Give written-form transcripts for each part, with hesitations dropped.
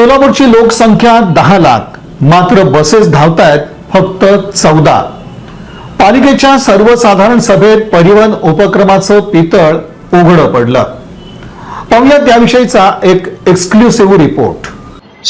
सोलापूरची लोकसंख्या 10 लाख, मात्र बसेस धावतायत फक्त 14. पालिकेच्या सर्वसाधारण सभेत परिवहन उपक्रमाचं पितळ उघडं पडलं. पाहूया त्याविषयीचा एक एक्सक्लुसिव्ह रिपोर्ट.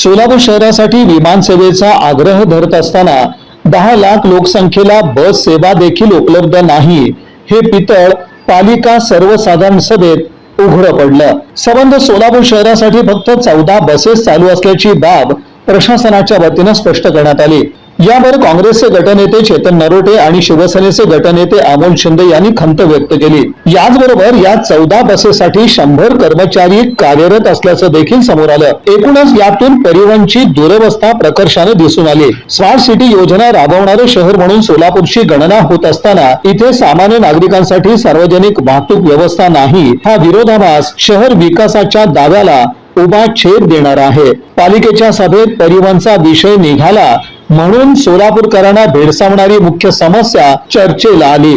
सोलापूर शहरासाठी विमान सेवेचा आग्रह धरत असताना 10 लाख लोकसंख्येला बस सेवा देखील उपलब्ध नाही, हे पितळ पालिका सर्वसाधारण सभेत उघडं पडलं. संबंध सोलापूर शहरासाठी फक्त 14 बसेस चालू असल्याची बाब प्रशासनाच्या वतीनं स्पष्ट करण्यात आली. यावर काँग्रेसचे गटनेते चेतन नरोटे आणि शिवसेनेचे गटनेते अमोल शिंदे यांनी खंत व्यक्त केली. याचबरोबर या 14 बसेससाठी 100 कर्मचारी कार्यरत असल्याचं देखील समोर आलं. एकूणच यातून परिवहनची दुरवस्था प्रकर्षाने दिसून आली. स्मार्ट सिटी योजना राबवणारे शहर म्हणून सोलापूरची गणना होत असताना इथे सामान्य नागरिकांसाठी सार्वजनिक वाहतूक व्यवस्था नाही, हा विरोधाभास शहर विकासाच्या दाव्याला उभा छेद देणार आहे. पालिकेच्या सभेत परिवहनचा विषय निघाला म्हणून सोलापूरकरांना भेडसावणारी मुख्य समस्या चर्चेला आली.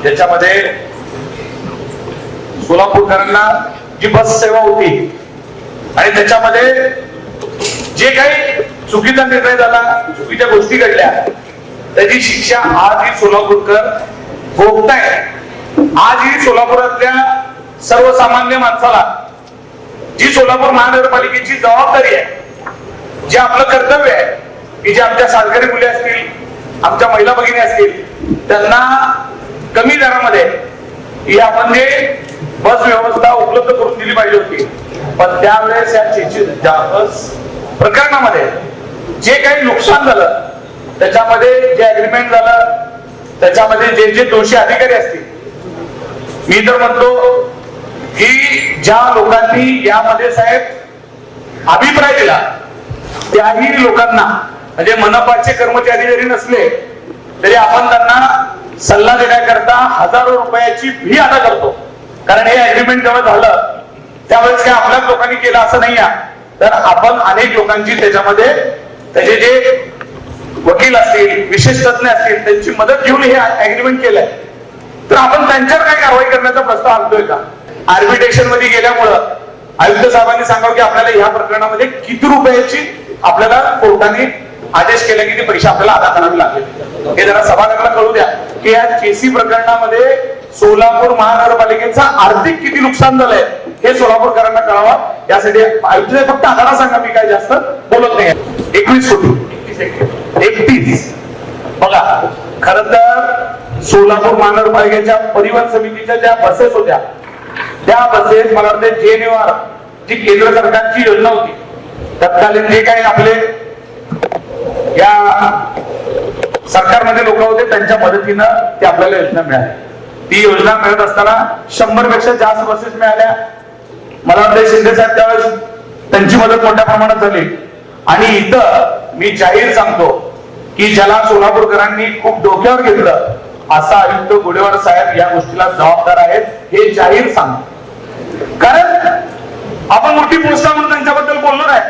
त्याच्यामध्ये सोलापूरकरांना जी बस सेवा होती आणि त्याच्यामध्ये जे काही चुकीचा निर्णय झाला, चुकीच्या गोष्टी घडल्या, त्याची शिक्षा आजही सोलापूरकर भोगतायत. आजही सोलापुरातल्या सर्वसामान्य माणसाला जी सोलापूर महानगरपालिकेची जबाबदारी आहे, जे आपलं कर्तव्य आहे की जे आमच्या शाळकरी मुले असतील, आमच्या महिला भगिनी असतील, त्यांना कमी दरामध्ये ही आपण जे बस व्यवस्था उपलब्ध करून दिली पाहिजे होती. पण त्यावेळेस या बस प्रकरणामध्ये जे काही नुकसान झालं, त्याच्यामध्ये जे अग्रीमेंट झालं, त्याच्यामध्ये जे जे दोषी अधिकारी असतील, मी तर म्हणतो की ज्या लोकांनी यामध्ये साहेब अभिप्राय दिला त्याही लोकांना, म्हणजे मनपाचे कर्मचारी जरी नसले तरी आपण त्यांना सल्ला देण्याकरता हजारो रुपयाची फी अदा करतो. कारण हे अग्रीमेंट जेव्हा झालं त्यावेळेस काय आपल्याच लोकांनी केलं असं नाही आहे, तर आपण अनेक लोकांची त्याच्यामध्ये त्याचे जे वकील असतील, विशेष तज्ञ असतील, त्यांची मदत घेऊन हे अग्रीमेंट केलंय. तर आपण त्यांच्यावर काय कारवाई करण्याचा प्रस्ताव आणतोय का? आर्बिट्रेशन मध्ये गेल्यामुळं आयुक्त साहेबांनी सांगावं की आपल्याला ह्या प्रकरणामध्ये किती रुपयाची आपल्याला कोर्टाने आदेश केला की ते पैसे आपल्याला अदा करावे लागले. हे जरा सभागृहाला कळू द्या की या केसी प्रकरणामध्ये सोलापूर महानगरपालिकेचा आर्थिक किती नुकसान झालंय हे सोलापूरकरांना कळावा. यासाठी आयुक्त फक्त आधारा सांगा, मी काय जास्त बोलत नाही. 21 कोटी 31. बघा, खर तर सोलापूर महानगरपालिकेच्या परिवहन समितीच्या ज्या बसेस होत्या, त्या बसेस मला वाटते JNUR जी केंद्र सरकारची योजना होती, तत्कालीन जे काही आपले या सरकारमध्ये लोक होते त्यांच्या मदतीनं ती आपल्याला योजना मिळाली. ती योजना मिळत असताना 100 पेक्षा जास्त बसेस मिळाल्या. मला वाटतं शिंदे साहेब त्यावेळेस त्यांची मदत मोठ्या प्रमाणात झाली. आणि इथं मी जाहीर सांगतो की ज्याला सोलापूरकरांनी खूप डोक्यावर घेतलं असा आयुक्त गुडेवार साहेब या गोष्टीला जबाबदार आहेत, हे जाहीर सांगतो. कारण आपण मोठी पोस्ट म्हणून त्यांच्याबद्दल बोललो नाही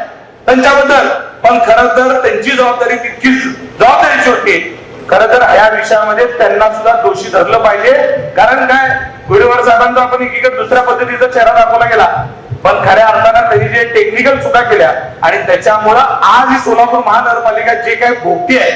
त्यांच्याबद्दल, पण खरं तर त्यांची जबाबदारी तितकीच जबाबदारीची होती. खरं तर या विषयामध्ये त्यांना सुद्धा दोषी धरलं पाहिजे. कारण काय, गुडेवार साहेबांचा आपण एकीकडे दुसऱ्या पद्धतीचा चेहरा दाखवला गेला, पण खऱ्या अर्थानं त्यांनी जे टेक्निकल चुका केल्या आणि त्याच्यामुळं आज ही सोलापूर महानगरपालिका जे काही भोगती आहे,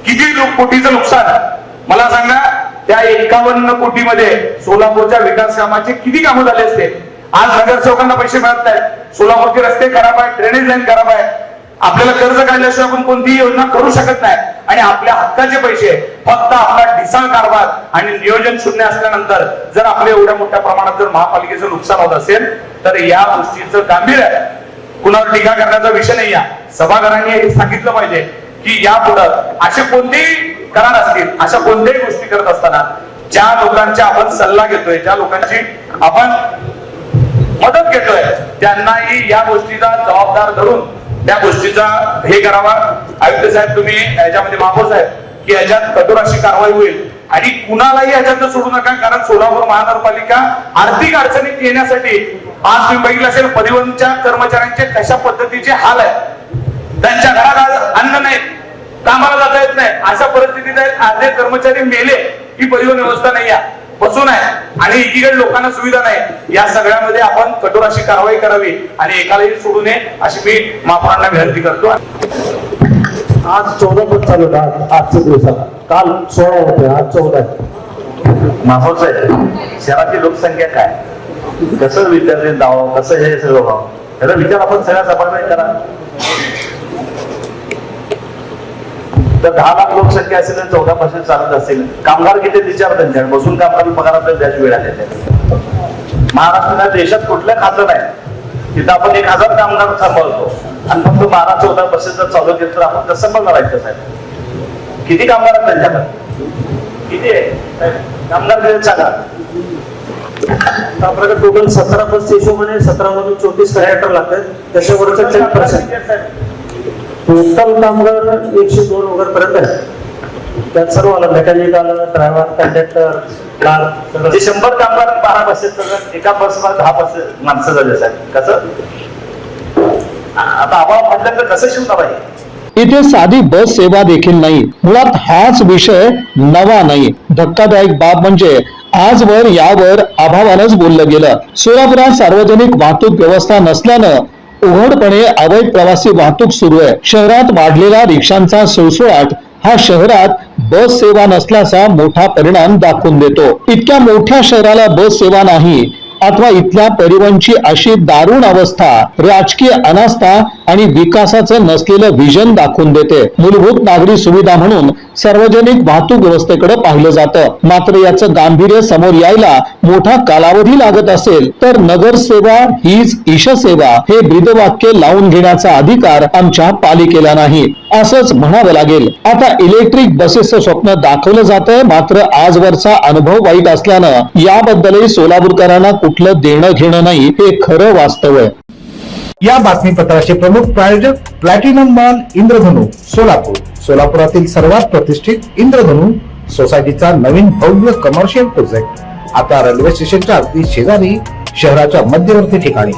किती कोटीचं नुकसान, मला सांगा त्या 51 कोटीमध्ये सोलापूरच्या विकास कामाचे किती कामं झाले असते. आज नगरसेवकांना पैसे मिळत नाहीत, सोलापूरचे रस्ते खराब आहेत, ड्रेनेज लाईन खराब आहे, आपल्याला कर्ज काढल्याशिवाय आपण कोणतीही योजना करू शकत नाही. आणि आपल्या हक्काचे पैसे फक्त आपला ढिसाळ कारभार आणि नियोजन शून्य असल्यानंतर जर आपल्या एवढ्या मोठ्या प्रमाणात जर महापालिकेचं नुकसान होत असेल तर या गोष्टीचं गांभीर्य कुणावर टीका करण्याचा विषय नाही आहे. सभागृहांनी हे सांगितलं पाहिजे की यापुढं असे कोणतेही करार असतील, अशा कोणत्याही गोष्टी करत असताना ज्या लोकांचा आपण सल्ला घेतोय, ज्या लोकांची आपण मदत घेतोय, त्यांनाही या गोष्टीचा जबाबदार धरून त्या गोष्टीचा हे करावा. आयुक्त साहेब तुम्ही याच्यामध्ये महापौर साहेब की याच्यात कठोर अशी कारवाई होईल आणि कुणालाही याच्यात सोडू नका. कारण सोलापूर महानगरपालिका आर्थिक अडचणीत येण्यासाठी आज तुम्ही बघितलं असेल परिवहनच्या कर्मचाऱ्यांचे कशा पद्धतीचे हाल आहेत. त्यांच्या घरात अन्न नाही, कामाला जाता येत नाही, अशा परिस्थितीत अर्धे कर्मचारी मेले, ही परिवहन व्यवस्था नाही आहे. बसून आहे आणि एकीकडे लोकांना सुविधा नाही, या सगळ्यामध्ये आपण कठोर अशी कारवाई करावी आणि एकालाही सोडू नये अशी मी महापौरांना विनंती करतो. आज 14 बस चालू होता आजच्या दिवसाला, काल 16 होते, आज 14 आहे. महापौर साहेब, शहराची लोकसंख्या काय, कसं विचारले जावं, कसं हे सगळं व्हावं, त्याचा विचार आपण सगळ्या सभागृहात करा. तर 10 लाख लोकसंख्या असेल तर 14% चालत असेल, कामगार किती विचार त्यांच्या बसून काम करून पगार आपल्याला द्यायची वेळ आली. महाराष्ट्राला देशात कुठलं खातं नाही तिथं आपण 1000 कामगार सांभाळतो आणि फक्त 12-14% जर चालू केलं तर आपण कसं सांभाळायचं साहेब? किती कामगार आहेत त्यांच्याकडे, किती आहे कामगार किती सांगा. आपल्याकडे टोटल 17 बसच्या हिशोबाने 17 मधून 34 कंडक्टर लागतात, त्याच्यावरचं 10% टोटल कामगार 102 वगैरे पर्यंत आहे. त्यात सर्व आलं, मेकॅनिकल, ड्रायव्हर, कंडक्टर, क्लार्क, म्हणजे 100 कामगार 12 बसेस, एका बसमध्ये 10 बस माणसं झाले साहेब. कसं आता आम्हाला म्हटलं तर कसं शिवणार आहे? इथे साधी बस सेवा देखील नाही. मुळात हाच विषय नवा नाही. धक्कादायक बाब म्हणजे आजवर यावर अभावानंच बोललं गेलं. सोलापुरात सार्वजनिक वाहतूक व्यवस्था नसल्यानं उघडपणे अवैध प्रवासी वाहतूक सुरू आहे. शहरात वाढलेला रिक्षांचा सुळसुळाट हा शहरात बस सेवा नसल्याचा मोठा परिणाम दाखवून देतो. इतक्या मोठ्या शहराला बस सेवा नाही अथवा इथल्या परिवहनची अशी दारुण अवस्था राजकीय अनास्था आणि विकासाचं नसलेलं विजन दाखवून देते. मूलभूत नागरी सुविधा म्हणून सार्वजनिक वाहतूक व्यवस्थेकडे पाहिलं जातं, मात्र याचं गांभीर्य समोर यायला मोठा कालावधी लागत असेल तर नगरसेवा हीच ईशसेवा हे ब्रीदवाक्य लावून घेण्याचा अधिकार आमच्या पालिकेला नाही असंच म्हणावं लागेल. आता इलेक्ट्रिक बसेसचं स्वप्न दाखवलं जातंय, मात्र आजवरचा अनुभव वाईट असल्यानं याबद्दलही सोलापूरकरांना कुठलं देणं घेणं नाही हे खरं वास्तव आहे. या बातमीपत्राचे प्रमुख प्रायोजक प्लॅटिनम मॉल इंद्रधनु सोलापूर. सोलापुरातील सर्वात प्रतिष्ठित इंद्रधनु सोसायटीचा नवीन भव्य कमर्शियल प्रोजेक्ट आता रेल्वे स्टेशनच्या अगदी शेजारी शहराच्या मध्यवर्ती ठिकाणी.